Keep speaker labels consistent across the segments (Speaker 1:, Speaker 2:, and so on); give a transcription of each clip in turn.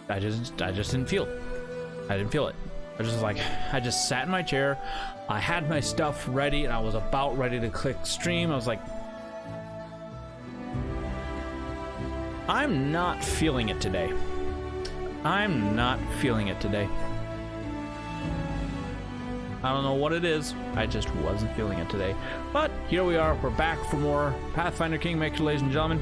Speaker 1: I just didn't feel it. I didn't feel it. I was just like, I just sat in my chair. I had my stuff ready and I was about ready to click stream. I was like, I'm not feeling it today. I'm not feeling it today. I don't know what it is. I just wasn't feeling it today. But here we are. We're back for more Pathfinder Kingmaker, ladies and gentlemen.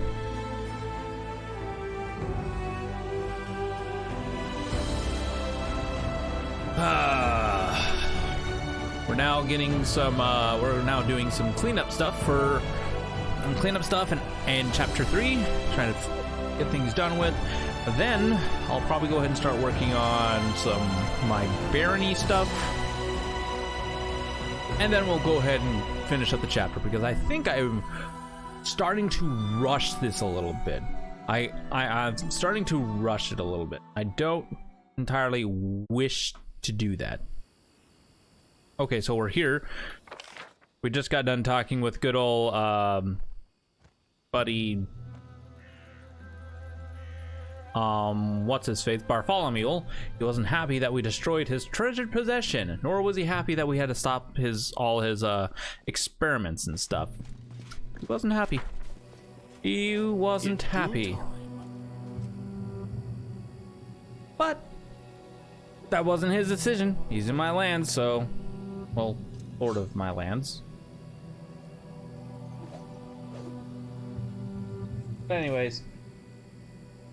Speaker 1: We're now getting some. We're now doing some cleanup stuff for and chapter 3, trying to get things done with. But then I'll probably go ahead and start working on some my barony stuff, and then we'll go ahead and finish up the chapter because I think I'm starting to rush this a little bit. I'm starting to rush it a little bit. I don't entirely wish to do that. Okay, so we're here. We just got done talking with good old buddy what's his face, Bartholomew. He wasn't happy that we destroyed his treasured possession, nor was he happy that we had to stop all his experiments and stuff. He wasn't happy. He wasn't happy. But that wasn't his decision. He's in my lands, so, well, sort of my lands. But anyways,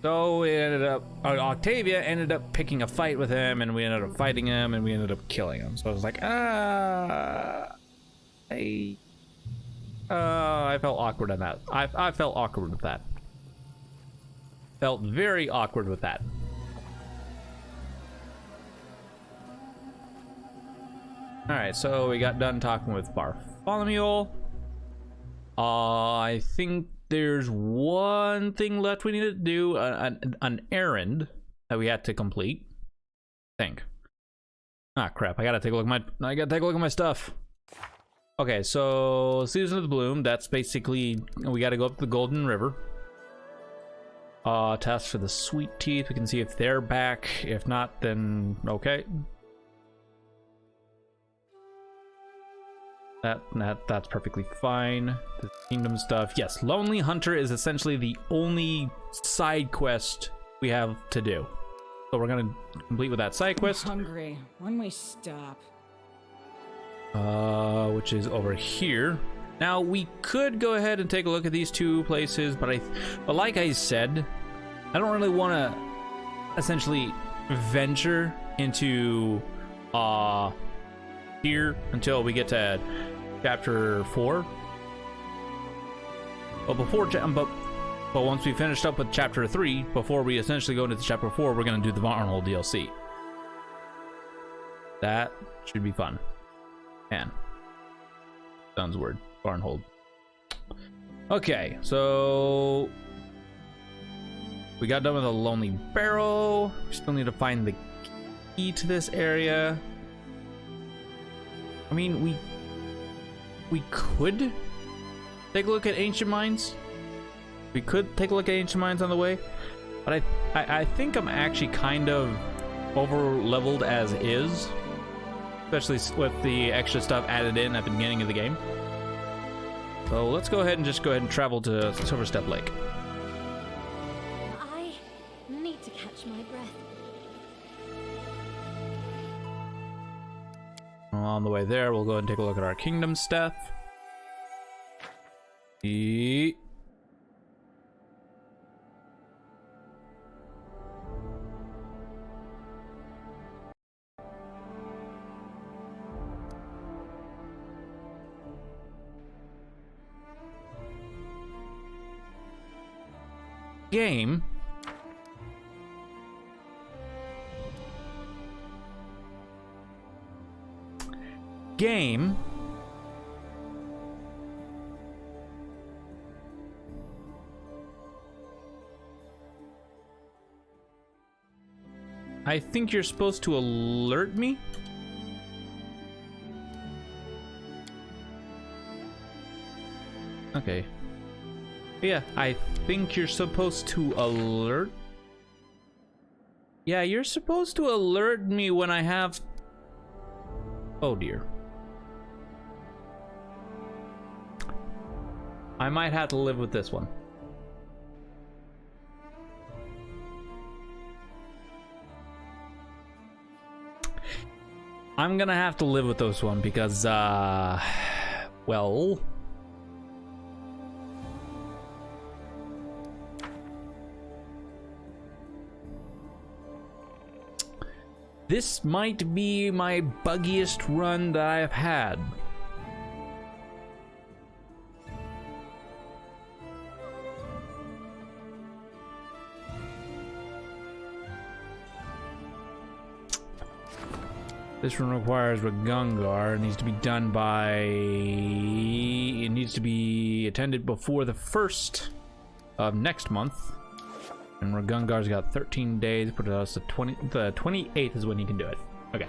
Speaker 1: so we ended up, Octavia ended up picking a fight with him, and we ended up fighting him, and we ended up killing him. So I was like, I felt awkward on that. I felt awkward with that. Felt very awkward with that. Alright, so we got done talking with Bartholomew. I think there's one thing left we need to do, an errand that we had to complete. I think. Ah, crap! I gotta take a look at my stuff. Okay, so Season of the Bloom. That's basically we gotta go up the Golden River. Test for the Sweet Teeth. We can see if they're back. If not, then okay. That's perfectly fine. The kingdom stuff. Yes, Lonely Hunter is essentially the only side quest we have to do. So we're gonna complete with that side quest.
Speaker 2: I'm hungry. When we stop.
Speaker 1: Which is over here. Now we could go ahead and take a look at these two places, but like I said, I don't really want to essentially venture into here until we get to chapter 4. But once we finished up with chapter 3, before we essentially go into chapter 4, we're gonna do the Barnhold DLC. That should be fun. Man, sounds weird. Barnhold. Okay, so we got done with a Lonely Barrow. We still need to find the key to this area. I mean, we could take a look at Ancient Mines. We could take a look at Ancient Mines on the way, but I think I'm actually kind of over leveled as is, especially with the extra stuff added in at the beginning of the game. So let's go ahead and travel to Silverstep Lake.
Speaker 3: I need to catch my breath.
Speaker 1: On the way there, we'll go ahead and take a look at our kingdom stuff. Game. I think you're supposed to alert me. Okay. Yeah, I think you're supposed to alert Yeah, you're supposed to alert me when I have... Oh dear. I might have to live with this one. I'm gonna have to live with this one because, well... This might be my buggiest run that I've had. This one requires Ragungar. It needs to be done by... It needs to be attended before the 1st of next month. And Ragungar's got 13 days. Put it us to the 28th is when you can do it. Okay,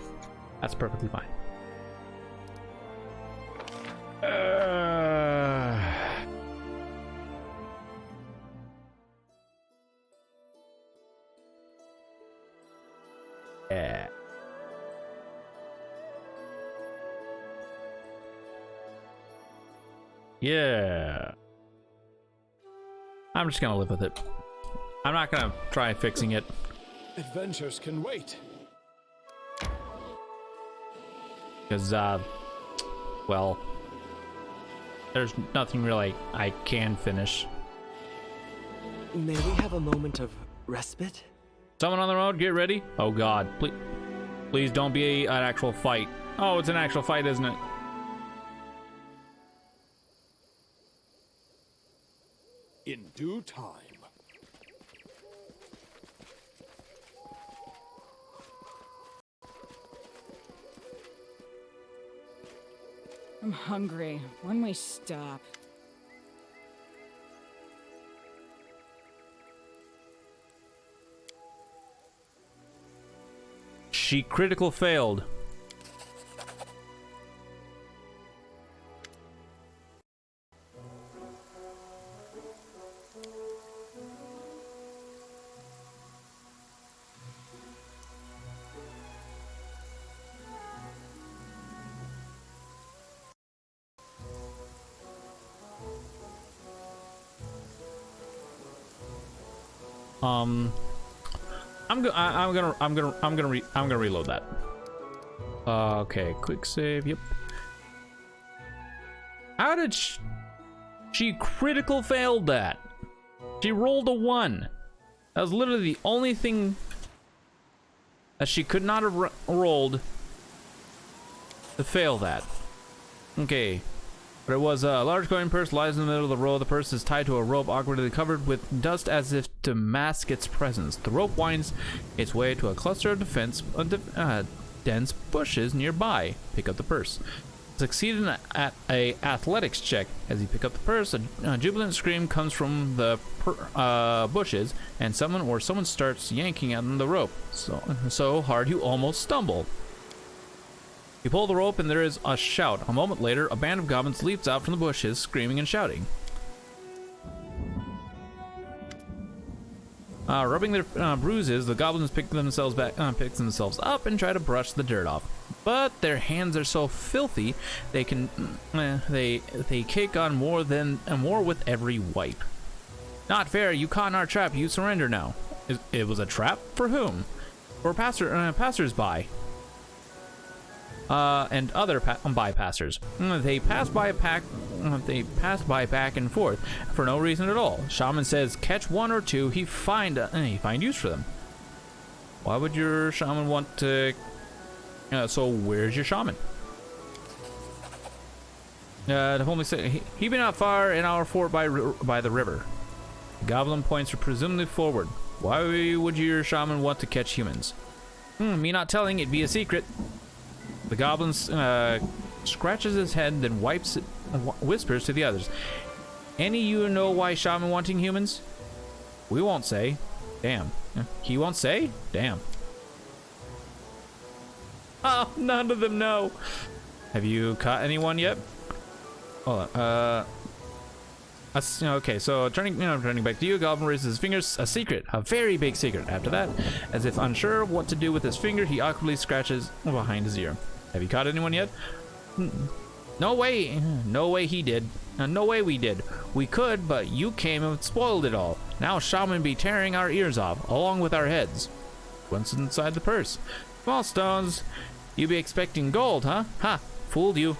Speaker 1: that's perfectly fine. Yeah. Yeah. I'm just gonna live with it. I'm not gonna try fixing it.
Speaker 4: Adventures can wait.
Speaker 1: Because, well, there's nothing really I can finish.
Speaker 5: May we have a moment of respite?
Speaker 1: Someone on the road, get ready. Oh god, please don't be an actual fight. Oh, it's an actual fight, isn't it?
Speaker 4: In due time.
Speaker 2: I'm hungry. When we stop.
Speaker 1: She critical failed. I'm gonna reload that. Okay, quick save. Yep. How did she critical failed that? She rolled a 1. That was literally the only thing that she could not have rolled to fail that. Okay. But it was a large coin purse lies in the middle of the row. The purse is tied to a rope awkwardly covered with dust as if to mask its presence. The rope winds its way to a cluster of dense bushes nearby. Pick up the purse. Succeeded at a athletics check. As you pick up the purse, a jubilant scream comes from the bushes, and someone starts yanking on the rope. So hard you almost stumble. You pull the rope and there is a shout. A moment later, a band of goblins leaps out from the bushes, screaming and shouting. Rubbing their bruises, the goblins pick themselves up and try to brush the dirt off. But their hands are so filthy, they kick on more with every wipe. Not fair, you caught in our trap, you surrender now. It was a trap? For whom? For passers-by. And other bypassers. They pass by back and forth for no reason at all. Shaman says catch 1 or 2, he find use for them. Why would your shaman want to? So where's your shaman? The homely say he be not far in our fort by the river. The goblin points presumably forward. Why would your shaman want to catch humans? Me not telling, it'd be a secret. The goblin scratches his head, then whispers to the others. Any you know why shaman wanting humans? We won't say. Damn. He won't say? Damn. Oh, none of them know. Have you caught anyone yet? Hold on. Okay, so turning back to you, Goblin raises his fingers. A secret, a very big secret. After that, as if unsure what to do with his finger, he awkwardly scratches behind his ear. Have you caught anyone yet? No way. No way he did. No way we did. We could, but you came and spoiled it all. Now Shaman be tearing our ears off, along with our heads. What's inside the purse? Small stones. You be expecting gold, huh? Ha! Fooled you.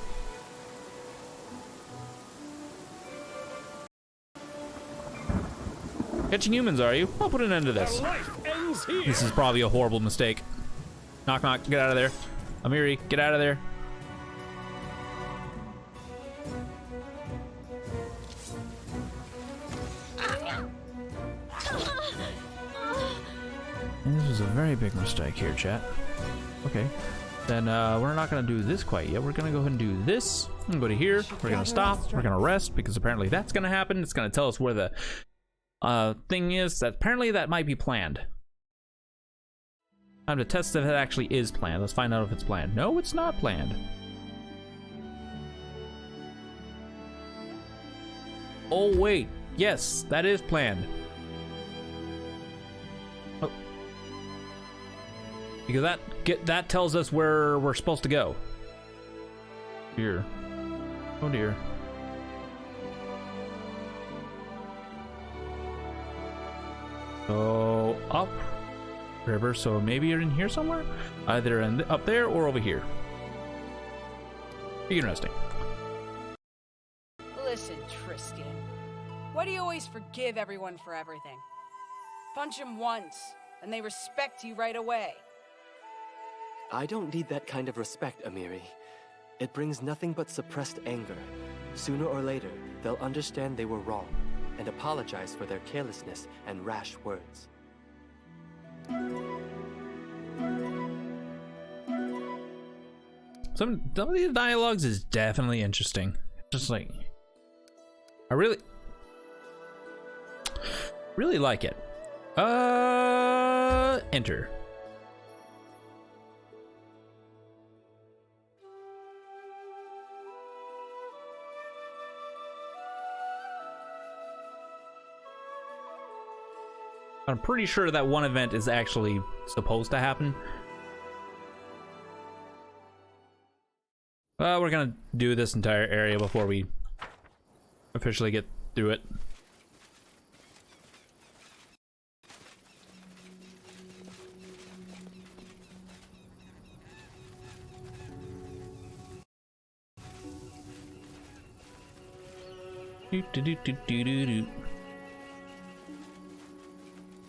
Speaker 1: Catching humans, are you? I'll put an end to this. This is probably a horrible mistake. Knock, knock. Get out of there. Amiri, get out of there. This was a very big mistake here, chat. Okay. Then we're not going to do this quite yet. We're going to go ahead and do this. I'm going to go to here. We're going to stop. We're going to rest because apparently that's going to happen. It's going to tell us where the thing is. That apparently that might be planned. Time to test if it actually is planned. Let's find out if it's planned. No, it's not planned. Oh, wait. Yes, that is planned. Oh. Because that tells us where we're supposed to go. Here. Oh dear. So up river. So maybe you're in here somewhere, either up there or over here. Interesting.
Speaker 6: Listen, Tristan. Why do you always forgive everyone for everything? Punch them once, and they respect you right away.
Speaker 5: I don't need that kind of respect, Amiri. It brings nothing but suppressed anger. Sooner or later, they'll understand they were wrong and apologize for their carelessness and rash words.
Speaker 1: Some of these dialogues is definitely interesting. Just like, I really like it. Enter. I'm pretty sure that one event is actually supposed to happen. We're gonna do this entire area before we officially get through it.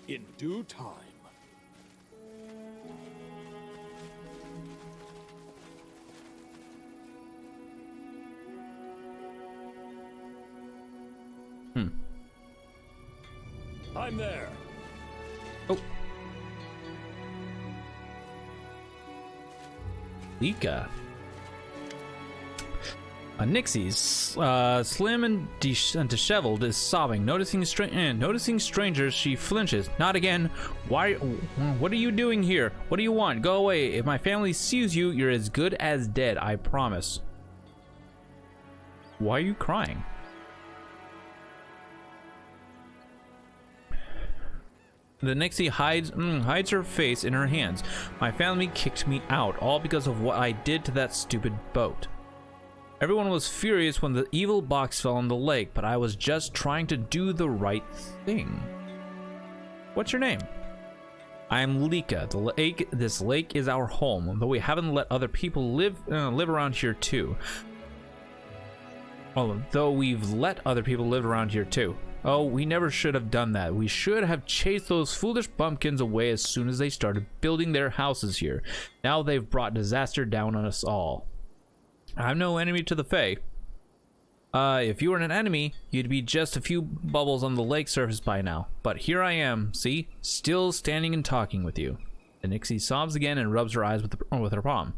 Speaker 4: In due time. I'm there.
Speaker 1: Oh. Lika. Nixie's slim and disheveled is sobbing. Noticing strangers, she flinches. Not again. Why? What are you doing here? What do you want? Go away. If my family sees you, you're as good as dead. I promise. Why are you crying? The Nixie hides her face in her hands. My family kicked me out, all because of what I did to that stupid boat. Everyone was furious when the evil box fell in the lake, but I was just trying to do the right thing. What's your name? I am Lika. This lake is our home, though we haven't let other people live around here too. Although we've let other people live around here too. Oh, we never should have done that. We should have chased those foolish bumpkins away as soon as they started building their houses here. Now they've brought disaster down on us all. I'm no enemy to the Fae. If you were an enemy, you'd be just a few bubbles on the lake surface by now. But here I am, see? Still standing and talking with you. The Nixie sobs again and rubs her eyes with her palm.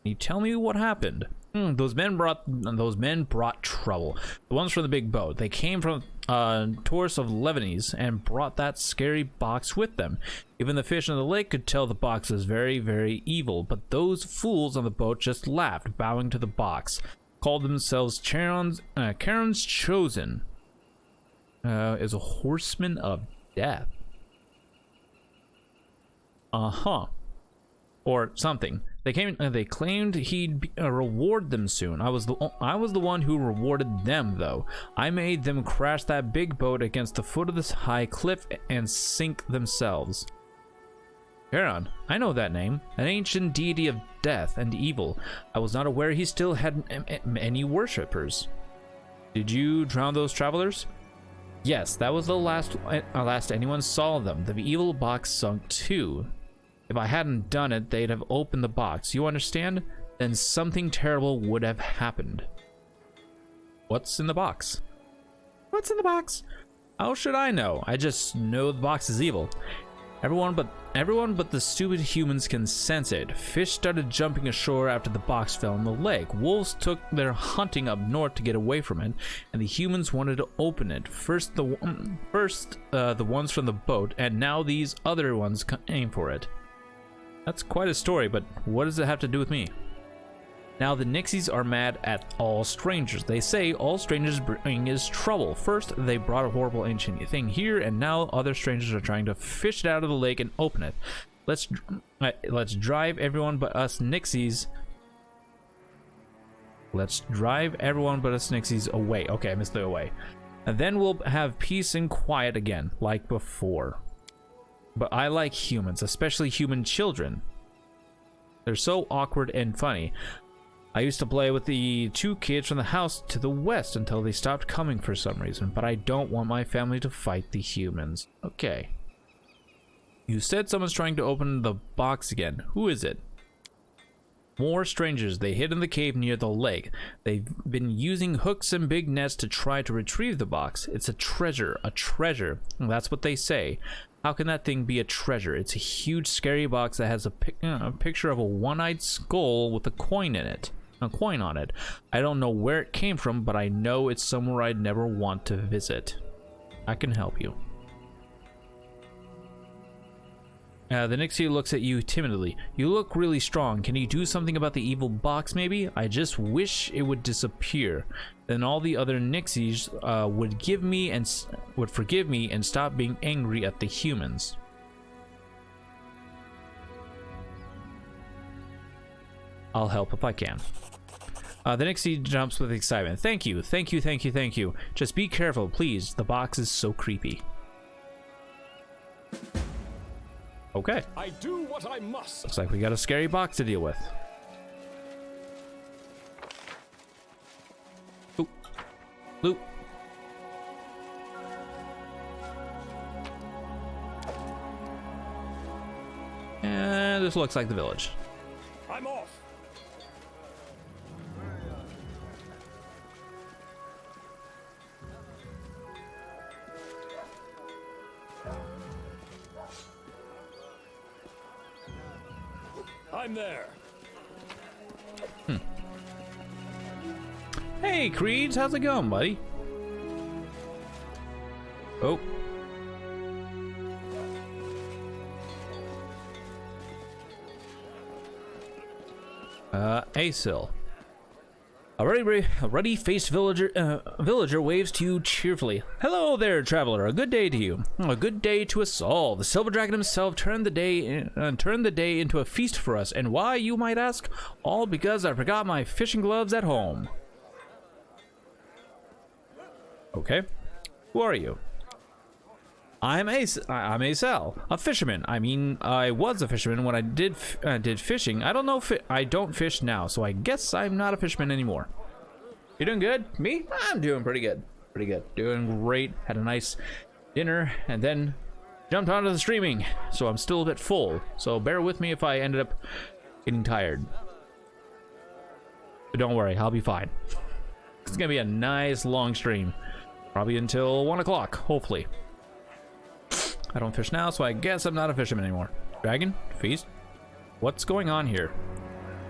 Speaker 1: Can you tell me what happened? Those men brought trouble. The ones from the big boat. They came from tourists of Lebanese and brought that scary box with them. Even the fish in the lake could tell the box was very, very evil. But those fools on the boat just laughed, bowing to the box. Called themselves Charon's Chosen. is a horseman of death. Or something. They claimed he'd reward them soon. I was the one who rewarded them, though. I made them crash that big boat against the foot of this high cliff and sink themselves. Charon, I know that name. An ancient deity of death and evil. I was not aware he still had any worshippers. Did you drown those travelers? Yes, that was the last anyone saw them. The evil box sunk too. If I hadn't done it, they'd have opened the box. You understand? Then something terrible would have happened. What's in the box? What's in the box? How should I know? I just know the box is evil. Everyone but the stupid humans can sense it. Fish started jumping ashore after the box fell in the lake. Wolves took their hunting up north to get away from it, and the humans wanted to open it. First the ones from the boat, and now these other ones came for it. That's quite a story, but what does it have to do with me? Now the Nixies are mad at all strangers. They say all strangers bring is trouble. First, they brought a horrible ancient thing here, and now other strangers are trying to fish it out of the lake and open it. Let's drive everyone but us Nixies. Let's drive everyone but us Nixies away. Okay, I missed the away. And then we'll have peace and quiet again, like before. But I like humans, especially human children. They're so awkward and funny. I used to play with the two kids from the house to the west until they stopped coming for some reason, but I don't want my family to fight the humans. Okay. You said someone's trying to open the box again. Who is it? More strangers. They hid in the cave near the lake. They've been using hooks and big nets to try to retrieve the box. It's a treasure. A treasure. That's what they say. How can that thing be a treasure? It's a huge scary box that has a picture of a one-eyed skull with a coin in it. A coin on it. I don't know where it came from, but I know it's somewhere I'd never want to visit. I can help you. The Nixie looks at you timidly. You look really strong. Can you do something about the evil box, maybe? I just wish it would disappear. Then all the other Nixies would forgive me and stop being angry at the humans. I'll help if I can. The Nixie jumps with excitement. Thank you, thank you, thank you, thank you. Just be careful, please. The box is so creepy. Okay.
Speaker 4: I do what I must.
Speaker 1: Looks like we got a scary box to deal with. Oop. Loop. And this looks like the village.
Speaker 4: I'm off. I'm there.
Speaker 1: Hey, Creeds, how's it going, buddy? Oh. Asil. A ruddy-faced villager waves to you cheerfully. Hello there, traveler. A good day to you. A good day to us all. The Silver Dragon himself turned the day into a feast for us. And why, you might ask? All because I forgot my fishing gloves at home. Okay. Who are you? I'm Asal, a fisherman. I mean, I was a fisherman when I did fishing. I don't fish now, so I guess I'm not a fisherman anymore. You doing good? Me? I'm doing pretty good. Doing great. Had a nice dinner and then jumped onto the streaming, so I'm still a bit full. So bear with me if I ended up getting tired. But don't worry, I'll be fine. It's gonna be a nice long stream, probably until 1 o'clock, hopefully. I don't fish now, so I guess I'm not a fisherman anymore. Dragon? Feast? What's going on here?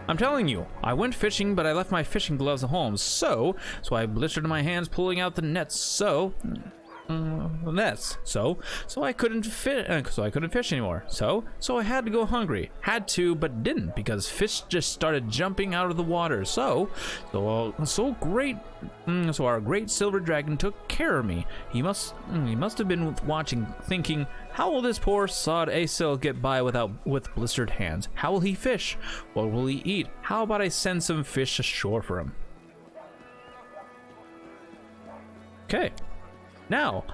Speaker 1: I'm telling you, I went fishing, but I left my fishing gloves at home, so I blistered my hands pulling out the nets, so nets. So I couldn't fish anymore. So I had to go hungry. Had to, but didn't, because fish just started jumping out of the water. So our great silver dragon took care of me. He must have been watching, thinking, how will this poor sod Aesel get by with blistered hands? How will he fish? What will he eat? How about I send some fish ashore for him? Okay. Now,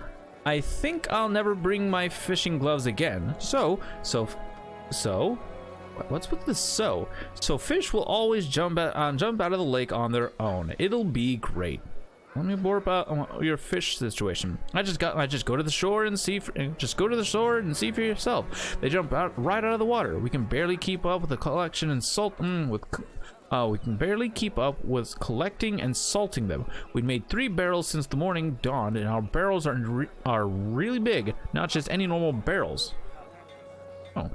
Speaker 1: I think I'll never bring my fishing gloves again. So, what's with this? So fish will always jump out of the lake on their own. It'll be great. Tell me more about your fish situation. I just go to the shore and see. Just go to the shore and see for yourself. They jump right out of the water. We can barely keep up with the collection and salt. We can barely keep up with collecting and salting them. We made 3 barrels since the morning dawned, and our barrels are really big, not just any normal barrels. Oh,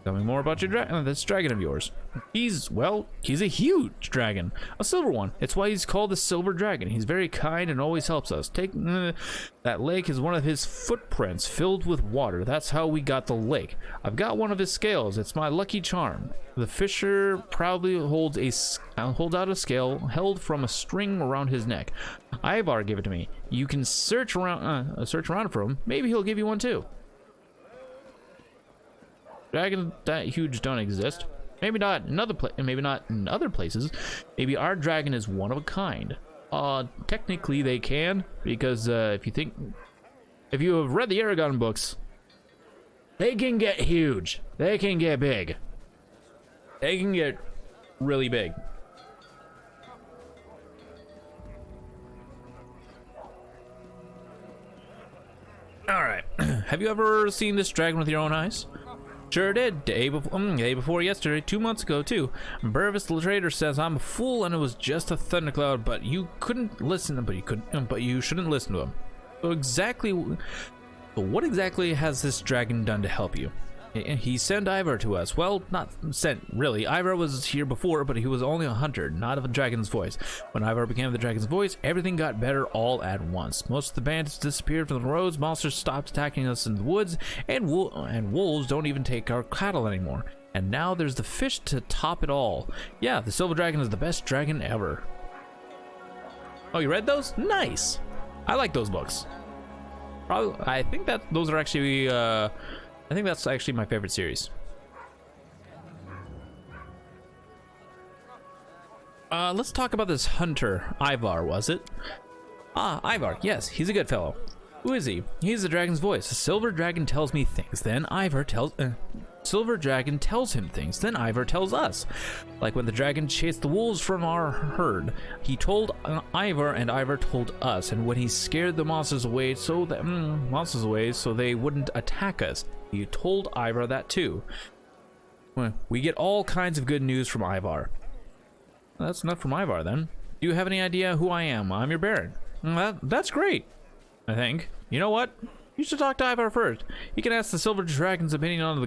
Speaker 1: tell me more about your this dragon of yours. He's a huge dragon, a silver one. It's why he's called the Silver Dragon. He's very kind and always helps us. That lake is one of his footprints filled with water. That's how we got the lake. I've got one of his scales. It's my lucky charm. The fisher proudly holds out a scale held from a string around his neck. Ivar gave it to me. You can search around for him. Maybe he'll give you one too. Dragons that huge don't exist. Maybe not in other places. Maybe our dragon is one of a kind. Technically they can, because if you have read the Aragon books, they can get huge. They can get big. They can get really big. Alright. Have you ever seen this dragon with your own eyes? Sure did. Day before yesterday, 2 months ago too. Burvis the trader says I'm a fool and it was just a thundercloud, but you couldn't listen. But you shouldn't listen to him. So what exactly has this dragon done to help you? He sent Ivar to us. Well, not sent, really. Ivar was here before, but he was only a hunter, not of a dragon's voice. When Ivar became the dragon's voice, everything got better all at once. Most of the bandits disappeared from the roads, monsters stopped attacking us in the woods, and wolves don't even take our cattle anymore. And now there's the fish to top it all. Yeah, the Silver Dragon is the best dragon ever. Oh, you read those? Nice! I like those books. I think those are actually... I think that's actually my favorite series. Let's talk about this hunter. Ivar, was it? Ah, Ivar. Yes, he's a good fellow. Who is he? He's the dragon's voice. The silver dragon tells me things. Then Silver Dragon tells him things. Then Ivar tells us. Like when the dragon chased the wolves from our herd. He told Ivar, and Ivar told us. And when he scared the monsters away so they wouldn't attack us. He told Ivar that too. Well, we get all kinds of good news from Ivar. That's enough from Ivar then. Do you have any idea who I am? I'm your Baron. That's great, I think. You know what? You should talk to Ivar first. You can ask the Silver Dragon's opinion on the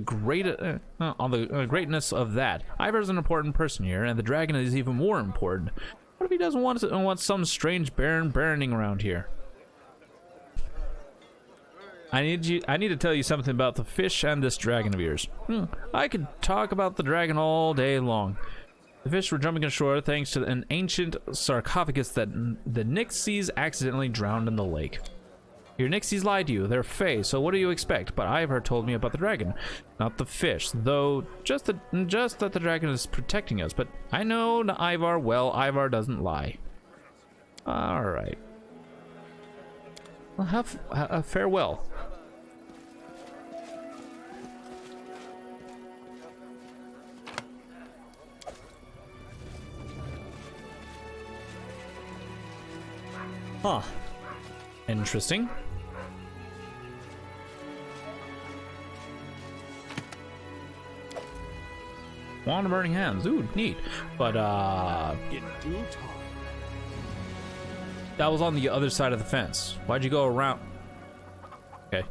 Speaker 1: greatness of that. Ivar's an important person here, and the dragon is even more important. What if he doesn't want some strange baroning around here? I need to tell you something about the fish and this dragon of yours. I could talk about the dragon all day long. The fish were jumping ashore thanks to an ancient sarcophagus that the Nixies accidentally drowned in the lake. Your Nixies lied to you. They're Fae, so what do you expect? But Ivar told me about the dragon, not the fish. Though, just that the dragon is protecting us. But I know Ivar well. Ivar doesn't lie. Alright. Well, have a farewell. Huh. Interesting. Wand of Burning Hands. Ooh, neat. But,
Speaker 4: In due time.
Speaker 1: that was on the other side of the fence. Why'd you go around? Okay.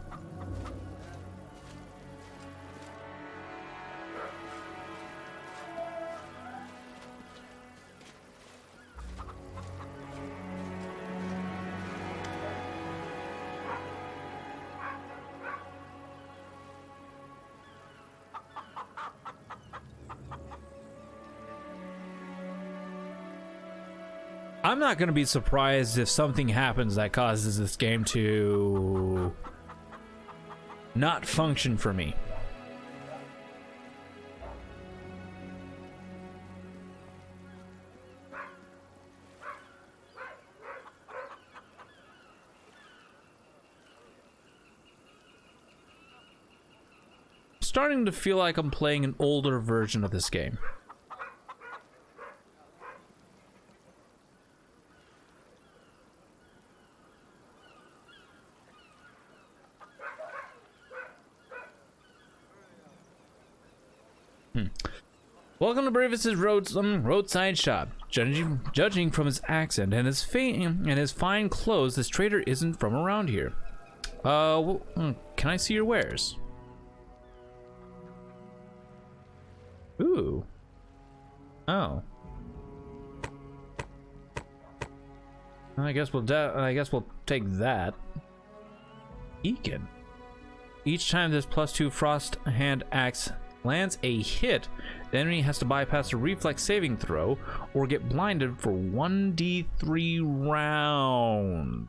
Speaker 1: I'm not going to be surprised if something happens that causes this game to not function for me. Starting to feel like I'm playing an older version of this game. Welcome to Bravis's roadside shop. Judging from his accent and his fine clothes, this trader isn't from around here. Can I see your wares? Ooh. Oh. I guess we'll take that. Beacon. Each time this +2 frost hand axe lands a hit, the enemy has to bypass a reflex saving throw or get blinded for 1d3 round.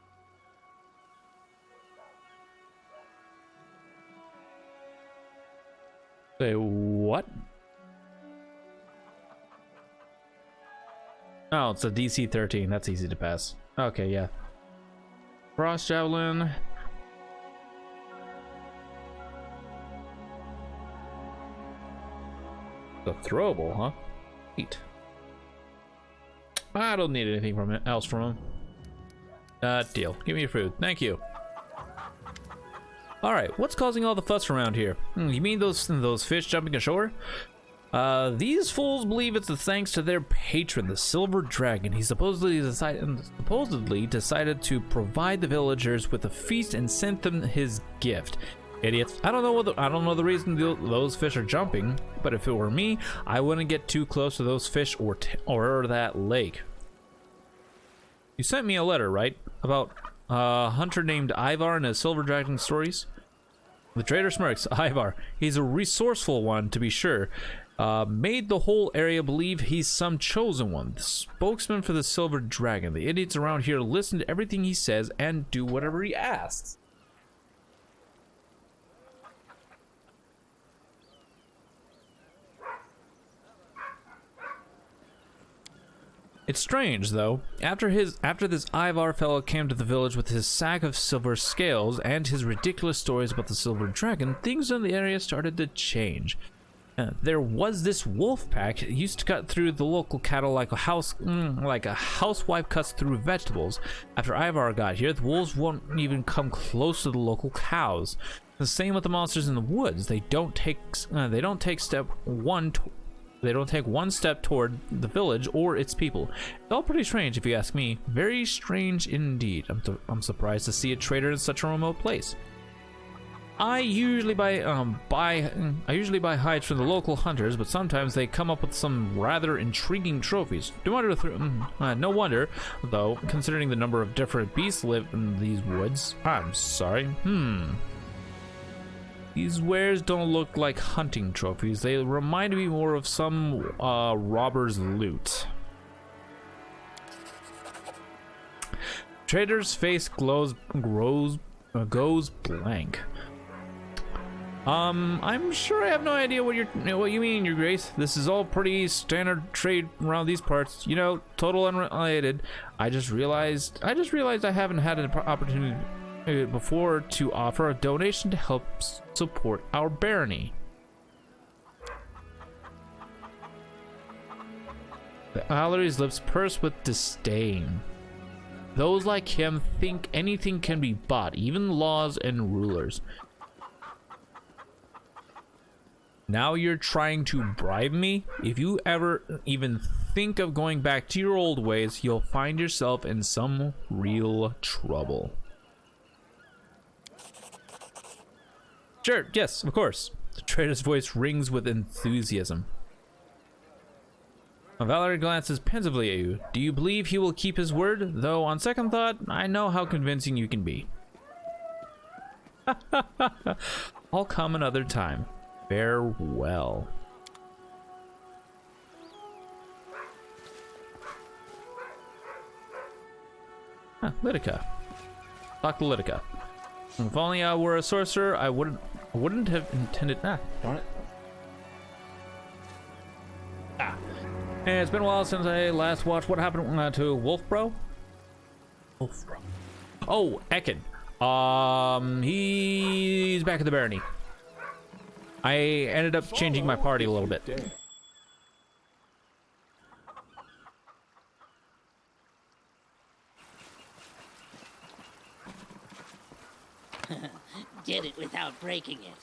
Speaker 1: Say what? Oh, it's a DC 13. That's easy to pass. Okay, yeah. Frost Javelin. The throwable, huh? Neat. I don't need anything else from him. Deal. Give me your food. Thank you. Alright, what's causing all the fuss around here? You mean those fish jumping ashore? These fools believe it's thanks to their patron, the Silver Dragon. He supposedly decided to provide the villagers with a feast and sent them his gift. Idiots. I don't know the reason those fish are jumping, but if it were me, I wouldn't get too close to those fish or that lake. You sent me a letter, right? About a hunter named Ivar and his Silver Dragon stories? The trader smirks. Ivar. He's a resourceful one, to be sure. Made the whole area believe he's some chosen one, the spokesman for the Silver Dragon. The idiots around here listen to everything he says and do whatever he asks. It's strange, though. After this Ivar fellow came to the village with his sack of silver scales and his ridiculous stories about the Silver Dragon, things in the area started to change. There was this wolf pack that used to cut through the local cattle like a housewife cuts through vegetables. After Ivar got here, the wolves won't even come close to the local cows. The same with the monsters in the woods. They don't take one step toward the village or its people. It's all pretty strange, if you ask me. Very strange indeed. I'm surprised to see a trader in such a remote place. I usually buy hides from the local hunters, but sometimes they come up with some rather intriguing trophies. No wonder, though, considering the number of different beasts live in these woods. I'm sorry. These wares don't look like hunting trophies. They remind me more of some robber's loot. Trader's face goes blank. I'm sure I have no idea what you mean, Your Grace. This is all pretty standard trade around these parts. You know, total unrelated. I just realized I haven't had an opportunity before to offer a donation to help support our barony. The Alary's lips purse with disdain. Those like him think anything can be bought, even laws and rulers. Now you're trying to bribe me? If you ever even think of going back to your old ways, you'll find yourself in some real trouble. Sure, yes, of course. The trader's voice rings with enthusiasm. Valerie glances pensively at you. Do you believe he will keep his word? Though, on second thought, I know how convincing you can be. I'll come another time. Farewell. Litica. Talk to Litica. If only I were a sorcerer, I wouldn't have intended. Darn it. Hey, it's been a while since I last watched. What happened to Wolfbro? Wolfbro. Oh, Ekin. He's back at the barony. I ended up changing my party a little bit.
Speaker 7: Did it without breaking it.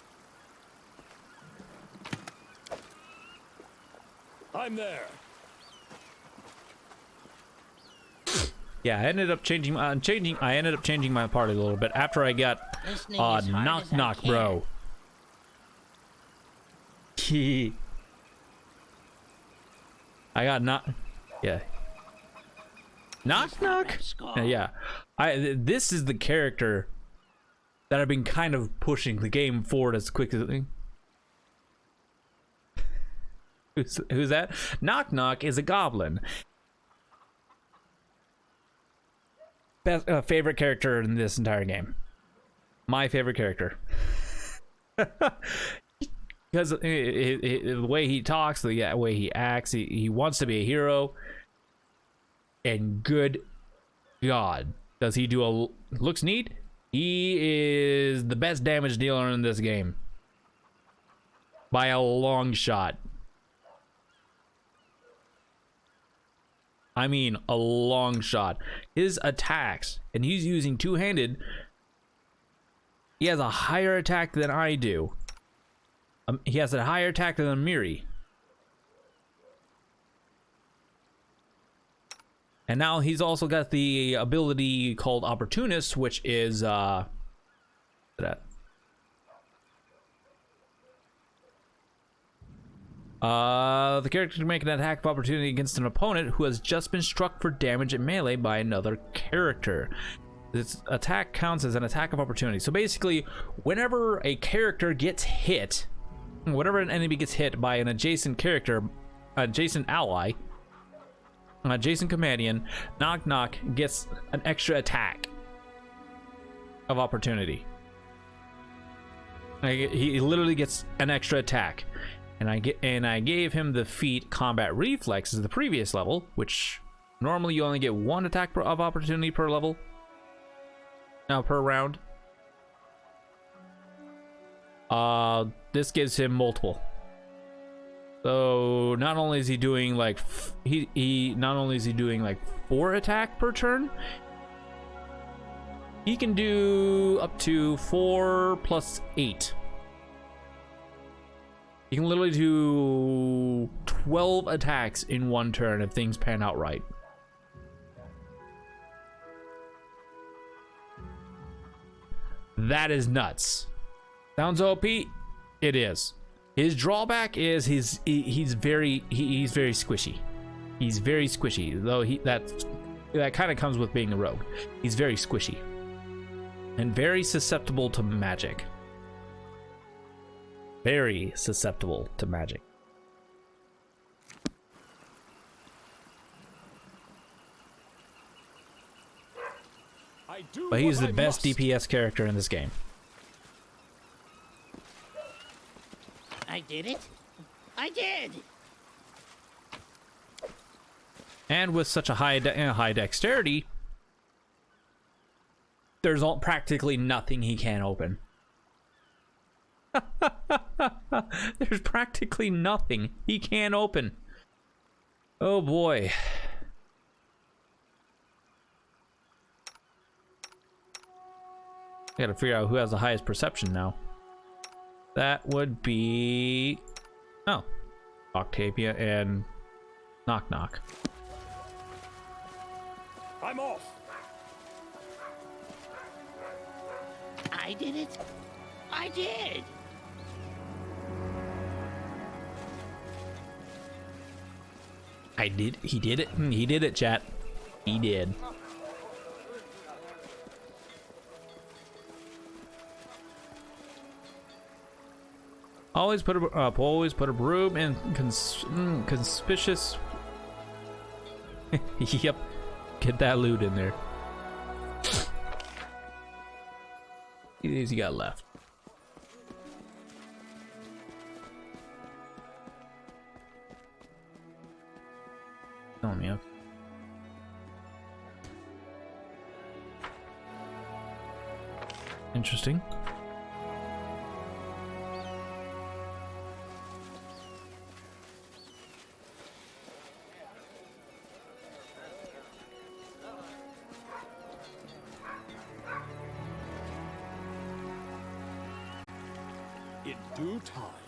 Speaker 4: I'm there.
Speaker 1: Yeah, I ended up changing. I ended up changing my party a little bit after I got
Speaker 7: Listening as hard
Speaker 1: knock
Speaker 7: as I
Speaker 1: knock,
Speaker 7: can.
Speaker 1: bro. I got knock. Yeah. Knock knock. Yeah. This is the character that I've been kind of pushing the game forward as quick as. Who's that? Knock knock is a goblin. Best favorite character in this entire game. My favorite character. Because the way he talks, the way he acts, he wants to be a hero. And good God, does he do a looks neat? He is the best damage dealer in this game. By a long shot. I mean, a long shot. His attacks, and he's using two-handed. He has a higher attack than I do. He has a higher attack than Miri. And now he's also got the ability called Opportunist, which is the character can make an attack of opportunity against an opponent who has just been struck for damage at melee by another character. This attack counts as an attack of opportunity. So basically, whenever a character gets hit, whenever an enemy gets hit by an adjacent character, adjacent ally, an adjacent companion, knock knock gets an extra attack of opportunity. He literally gets an extra attack. And I gave him the feat Combat Reflex as the previous level, which normally you only get one attack of opportunity per level. Now per round. This gives him multiple. So not only is he doing like not only is he doing like 4 attack per turn, he can do up to 4 plus 8. You can literally do 12 attacks in one turn if things pan out right. That is nuts. Sounds OP? It is. His drawback is he's very squishy. He's very squishy, though that kind of comes with being a rogue. He's very squishy and very susceptible to magic. Very susceptible to magic. But he's the best DPS character in this game.
Speaker 7: I did it. I did.
Speaker 1: And with such a high dexterity, there's practically nothing he can't open. There's practically nothing he can't open. Oh boy. I gotta figure out who has the highest perception now. That would be... oh. Octavia and Knock Knock.
Speaker 4: I'm off.
Speaker 7: I did it. I did.
Speaker 1: I did. He did it. He did it, chat. He did. Always put a broom in conspicuous. Yep, get that loot in there. many days you got left? Telling me, okay. Interesting.
Speaker 4: In due time.